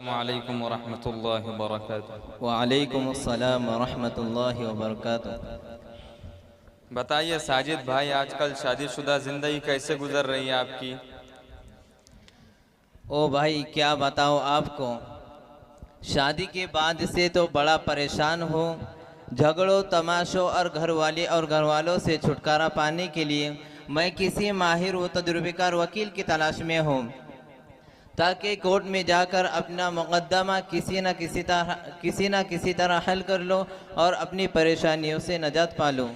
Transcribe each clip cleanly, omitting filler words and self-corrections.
वालेकुम वरहमतुल्लाहि वबरकातुहू। वालेकुम अस्सलाम वरहमतुल्लाहि वबरकातुहू। बताइए साजिद भाई, आजकल शादीशुदा ज़िंदगी कैसे गुजर रही है आपकी? ओ भाई क्या बताओ आपको, शादी के बाद से तो बड़ा परेशान हूँ। झगड़ों तमाशों और घर वालों से छुटकारा पाने के लिए मैं किसी माहिर व तजुर्बेकार वकील की तलाश में हूँ, ताकि कोर्ट में जाकर अपना मुकदमा किसी न किसी तरह हल कर लो और अपनी परेशानियों से नजात पा लूँ।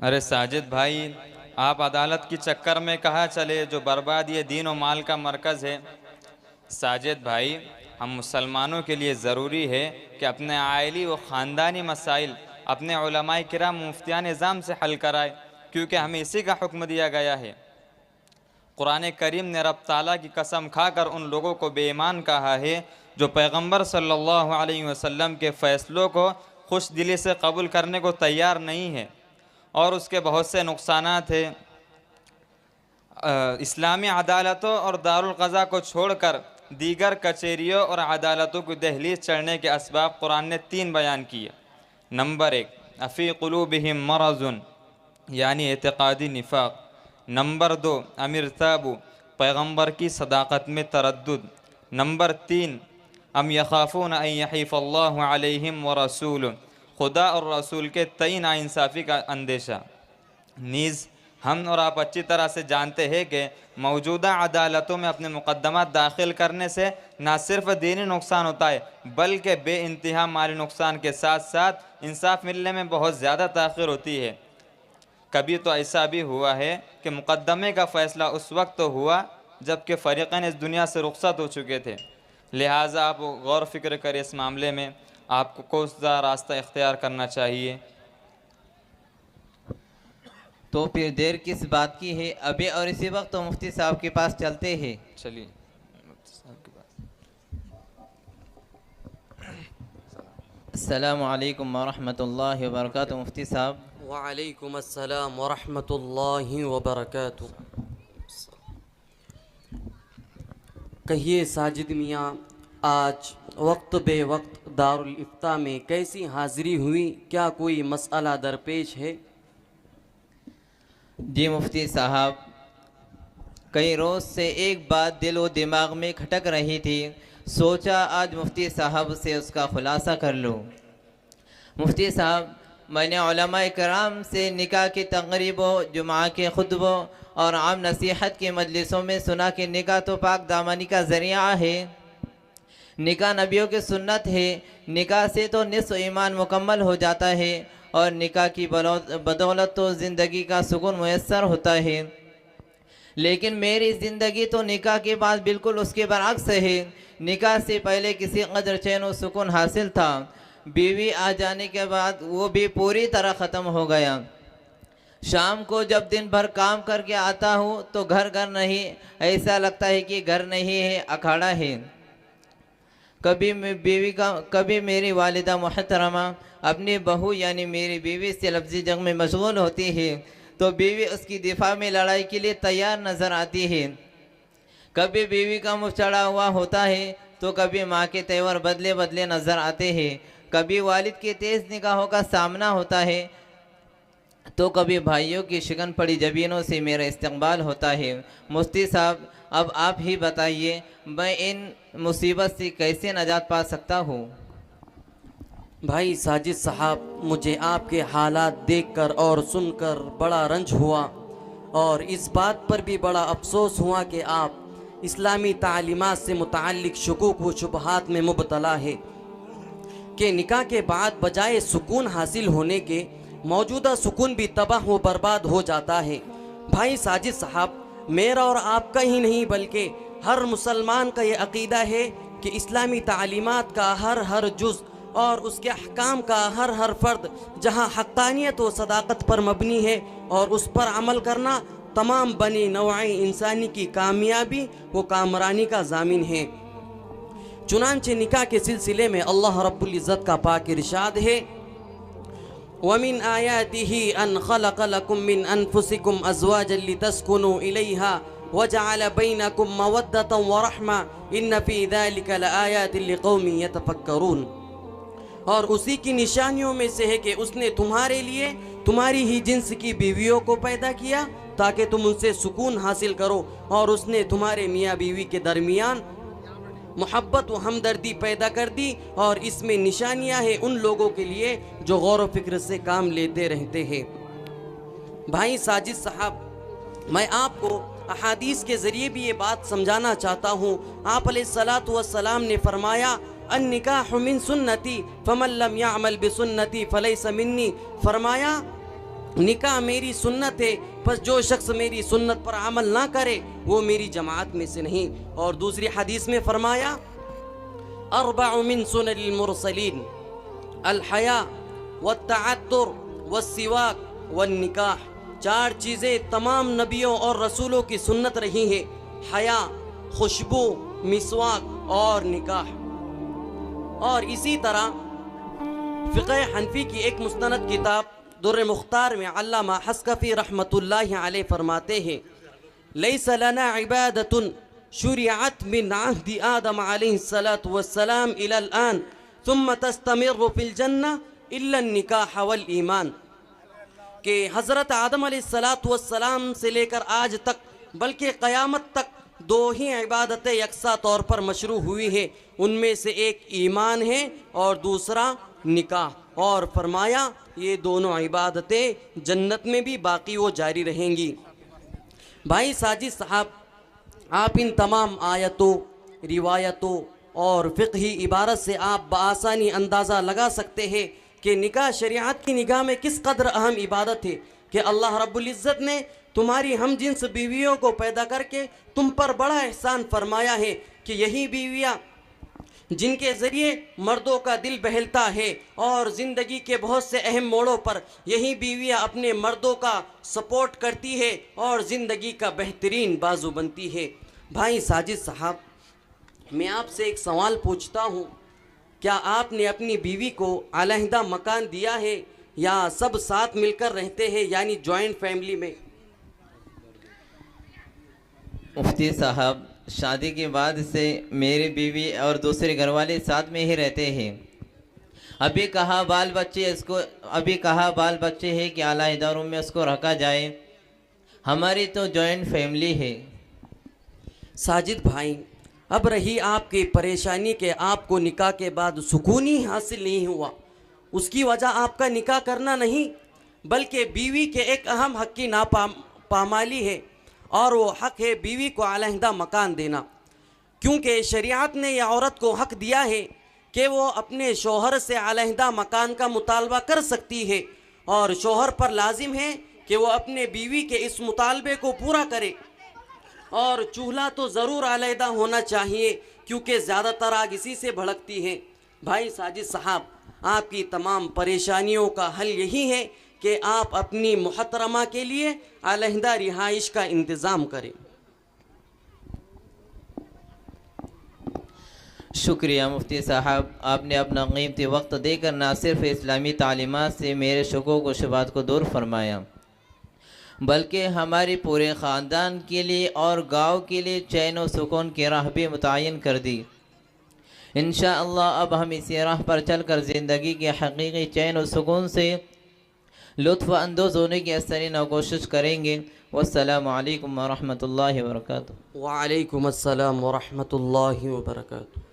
अरे साजिद भाई, आप अदालत की चक्कर में कहाँ चले, जो बर्बाद ये दीन और माल का मरकज़ है। साजिद भाई, हम मुसलमानों के लिए ज़रूरी है कि अपने आइली व ख़ानदानी मसाइल अपने उलमाए किराम मुफ्तियान निज़ाम से हल कराए, क्योंकि हमें इसी का हुक्म दिया गया है। कुरान करीम ने रब ताला की कसम खाकर उन लोगों को बेईमान कहा है जो पैगंबर सल्लल्लाहु अलैहि वसल्लम के फ़ैसलों को खुश दिली से कबूल करने को तैयार नहीं है, और उसके बहुत से नुकसानात हैं। इस्लामी अदालतों और दारुल क़ज़ा को छोड़कर दीगर कचहरियों और अदालतों की दहलीज चढ़ने के असबाब कुरान ने 3 बयान किए। नंबर 1, अफ़ी क़ुलूबिहिम मरज़ुन, यानी एतक़ादी निफ़ाक़। नंबर 2, अमिरताबु, पैगंबर की सदाक़त में तरद्दुद। नंबर 3, अम यख़ाफ़ून अन यहीफ़ल्लाहु अलैहिम व रसूलुहु, खुदा और रसूल के तई नाइंसाफ़ी का अंदेशा। नीज़ हम और आप अच्छी तरह से जानते हैं कि मौजूदा अदालतों में अपने मुकदमा दाखिल करने से न सिर्फ दीनी नुकसान होता है, बल्कि बेइंतहा माली नुकसान के साथ साथ इंसाफ मिलने में बहुत ज़्यादा ताख़िर होती है। कभी तो ऐसा भी हुआ है कि मुकदमे का फ़ैसला उस वक्त तो हुआ जबकि फ़रीक़ैन इस दुनिया से रुखसत हो चुके थे। लिहाजा आप गौर फ़िक्र करें, इस मामले में आपको कौन सा रास्ता इख्तियार करना चाहिए। तो फिर देर किस बात की है, अभी और इसी वक्त तो मुफ्ती साहब के पास चलते हैं। चलिए। अस्सलामु अलैकुम वरहमतुल्लाहि वबरकातुहू। मुफ्ती साहब। वालेकुम अस्सलाम वरहमतुल्लाहि वबरकातुहू। कहिए साजिद मियाँ, आज वक्त बे वक्त दारुल इफ्ता में कैसी हाज़िरी हुई, क्या कोई मसला दरपेश है? जी मुफ्ती साहब, कई रोज़ से एक बात दिल व दिमाग में खटक रही थी, सोचा आज मुफ्ती साहब से उसका खुलासा कर लूँ। मुफ्ती साहब, मैंने उलमाए किराम से निकाह की तक़रीबों, जुमा के खुतबों और आम नसीहत के मजलिसों में सुना कि निकाह तो पाक दामनी का ज़रिया है, निकाह नबियों की सुन्नत है, निकाह से तो निस्फ़ ईमान मुकम्मल हो जाता है और निकाह की बदौलत तो ज़िंदगी का सुकून मुयस्सर होता है। लेकिन मेरी ज़िंदगी तो निकाह के बाद बिल्कुल उसके बरअक्स है। निकाह से पहले किसी कदर चैन और सुकून हासिल था, बीवी आ जाने के बाद वो भी पूरी तरह ख़त्म हो गया। शाम को जब दिन भर काम करके आता हूँ तो घर घर नहीं, ऐसा लगता है कि घर नहीं है, अखाड़ा है। कभी मेरी वालिदा मुहतरमा अपनी बहू यानी मेरी बीवी से लफ्ज़ी जंग में मशगूल होती है तो बीवी उसकी दिफा में लड़ाई के लिए तैयार नज़र आती है। कभी बीवी का मुँह चढ़ा हुआ होता है तो कभी माँ के तेवर बदले बदले नज़र आते हैं। कभी वालिद के तेज़ निगाहों का सामना होता है तो कभी भाइयों की शिकन पड़ी जबीनों से मेरा इस्तकबाल होता है। मुफ्ती साहब, अब आप ही बताइए, मैं इन मुसीबत से कैसे नजात पा सकता हूँ? भाई साजिद साहब, मुझे आपके हालात देखकर और सुनकर बड़ा रंज हुआ और इस बात पर भी बड़ा अफसोस हुआ कि आप इस्लामी तालीमात से मुताल्लिक़ शुकूक व शुबहात में मुबतला है कि निकाह के बाद बजाय सुकून हासिल होने के मौजूदा सुकून भी तबाह व बर्बाद हो जाता है। भाई साजिद साहब, मेरा और आपका ही नहीं बल्कि हर मुसलमान का ये अक़ीदा है कि इस्लामी तालीमात का हर जुज़ और उसके अहकाम का हर फ़र्द जहाँ हक़ानियत व सदाक़त पर मबनी है और उस पर अमल करना तमाम बनी नौए इंसानी की कामयाबी व कामरानी का ज़ामिन है। चुनांचे निकाह के सिलसिले में अल्लाह रब्बुल इज़्ज़त का पाक इरशाद है, वमिन आयातिही अन खलक़ लकुम मिन अनफुसिकुम अज़वाजन लितस्कुनु इलैहा वजअल बैनकुम मवद्दतन व रहमा इन्न फी ज़ालिका लआयातिन लिक़ौमिन यतफ़क्करून। और उसी की निशानियों में से है कि उसने तुम्हारे लिए तुम्हारी ही जिन्स की बीवियों को पैदा किया ताकि तुम उनसे सुकून हासिल करो, और उसने तुम्हारे मियाँ बीवी के दरमियान मोहब्बत व हमदर्दी पैदा कर दी, और इसमें निशानियां हैं उन लोगों के लिए जो गौर व फिक्र से काम लेते रहते हैं। भाई साजिद साहब, मैं आपको अहादीस के ज़रिए भी ये बात समझाना चाहता हूँ। आप अलैहिस्सलातु वस्सलाम ने फरमाया अन निकाह मिन सुन्नती फमन लम यअमल बिसुन्नती फलैस मिन्नी। फरमाया निकाह मेरी सुन्नत है, बस जो शख्स मेरी सुन्नत पर अमल ना करे वो मेरी जमात में से नहीं। और दूसरी हदीस में फरमाया अर्बअ मिन सुननिल मुरसलीन अल हया वत्तअत्तुर वस्सिवाक वन्निकाह। 4 चीज़ें तमाम नबियों और रसूलों की सुन्नत रही हैं, हया, खुशबू, मिसवाक और निकाह। और इसी तरह फ़िक़्ह हनफी की एक मुस्तनद किताब दुर्र मुख्तार में अल्लामा हस्कफ़ी रहमतुल्लाहि अलैह फरमाते हैं लैस लना इबादतुन शुरिअत मिन अहदी आदम अलैहिस्सलातु वस्सलाम इलल आन सुम्मा तस्तमिरु फिल जन्नह इल्ला निकाह वल ईमान। कि हज़रत आदम अलैहिस्सलातु वस्सलाम से लेकर आज तक बल्कि क़यामत तक 2 ही इबादतें यकसा तौर पर मशरू हुई है, उनमें से एक ईमान है और दूसरा निकाह। और फरमाया ये दोनों इबादतें जन्नत में भी बाकी वो जारी रहेंगी। भाई साजिद साहब, आप इन तमाम आयतों, रिवायतों और फ़िक़ही इबारत से आप बआसानी अंदाज़ा लगा सकते हैं कि निकाह शरीयत की निगाह में किस कदर अहम इबादत है कि अल्लाह रब्बुल इज़्ज़त ने तुम्हारी हम जिन्स बीवियों को पैदा करके तुम पर बड़ा एहसान फरमाया है कि यही बीवियाँ जिनके ज़रिए मर्दों का दिल बहलता है और ज़िंदगी के बहुत से अहम मोड़ों पर यही बीवियाँ अपने मर्दों का सपोर्ट करती है और ज़िंदगी का बेहतरीन बाजू बनती है। भाई साजिद साहब, मैं आपसे एक सवाल पूछता हूँ, क्या आपने अपनी बीवी को अलहदा मकान दिया है या सब साथ मिलकर रहते हैं यानी जॉइंट फैमिली में? मुफ्ती साहब, शादी के बाद से मेरी बीवी और दूसरे घरवाले साथ में ही रहते हैं। अभी कहा बाल बच्चे हैं कि अलग रूम में उसको रखा जाए। हमारी तो जॉइंट फैमिली है। साजिद भाई, अब रही आपकी परेशानी के आपको निकाह के बाद सुकून ही हासिल नहीं हुआ, उसकी वजह आपका निकाह करना नहीं बल्कि बीवी के एक अहम हक़ की पामाली है, और वो हक़ है बीवी को अलहदा मकान देना। क्योंकि शरीयत ने यह औरत को हक़ दिया है कि वो अपने शोहर से अलहदा मकान का मुतालबा कर सकती है, और शोहर पर लाजिम है कि वो अपने बीवी के इस मुतालबे को पूरा करे। और चूल्हा तो ज़रूर अलहदा होना चाहिए क्योंकि ज़्यादातर आग इसी से भड़कती है। भाई साजिद साहब, आपकी तमाम परेशानियों का हल यही है कि आप अपनी मुहतरमा के लिए अलहदा रिहाइश का इंतज़ाम करें। शुक्रिया मुफ्ती साहब, आपने अपना कीमती वक्त देकर न सिर्फ इस्लामी तालीमात से मेरे शुकूक व शुबहात को दूर फरमाया बल्कि हमारे पूरे ख़ानदान के लिए और गाँव के लिए चैन व सुकून की राह भी मुतय्यन कर दी। इंशाअल्लाह अब हम इसी राह पर चलकर ज़िंदगी के हकीकी चैन व सुकून से लुत्फ़ अंदोज़ होने की असरीन कोशिश करेंगे। वस्सलामु अलैकुम व रहमतुल्लाहि व बरकातुहू। व अलैकुम अस्सलाम व रहमतुल्लाहि व बरकातुहू।